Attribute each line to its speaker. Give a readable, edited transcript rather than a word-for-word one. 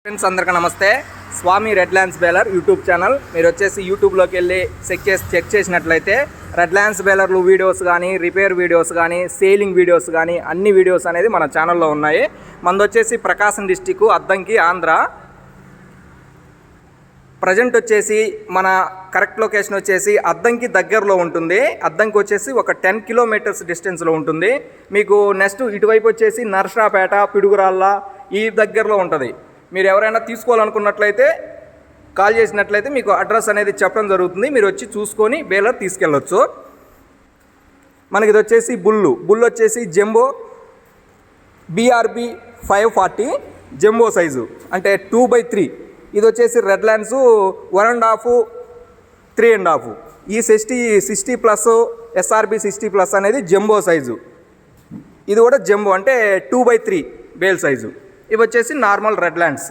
Speaker 1: Friends అందరికీ నమస్తే. Swamy red lands baler YouTube channel. మీరు వచ్చేసి యూట్యూబ్లోకి వెళ్ళి చెక్ చేసినట్లయితే రెడ్ ల్యాండ్స్ బేలర్లు వీడియోస్ కానీ, రిపేర్ వీడియోస్ కానీ, సేలింగ్ వీడియోస్ కానీ అన్ని వీడియోస్ అనేది మన ఛానల్లో ఉన్నాయి. మనది వచ్చేసి ప్రకాశం డిస్టిక్, అద్దంకి, ఆంధ్ర. ప్రజెంట్ వచ్చేసి మన కరెక్ట్ లొకేషన్ వచ్చేసి అద్దంకి దగ్గరలో ఉంటుంది. అద్దంకి వచ్చేసి ఒక 10 కిలోమీటర్స్ డిస్టెన్స్లో ఉంటుంది. మీకు నెక్స్ట్ ఇటువైపు వచ్చేసి నర్సరాపేట, పిడుగురాళ్ళ ఈ దగ్గరలో ఉంటుంది. మీరు ఎవరైనా తీసుకోవాలనుకున్నట్లయితే కాల్ చేసినట్లయితే మీకు అడ్రస్ అనేది చెప్పడం జరుగుతుంది. మీరు వచ్చి చూసుకొని బేలర్ తీసుకెళ్ళొచ్చు. మనకి ఇది వచ్చేసి బుల్ వచ్చేసి జంబో BRB 540 జంబో సైజు, అంటే 2/3. ఇది వచ్చేసి రెడ్ ల్యాండ్స్ 1.5, 3.5. ఈ 60 ప్లస్ SRB 60+ అనేది జంబో సైజు. ఇది కూడా జంబో అంటే 2/3 బేల్ సైజు. ఇవి వచ్చేసి నార్మల్ రెడ్ ల్యాండ్స్.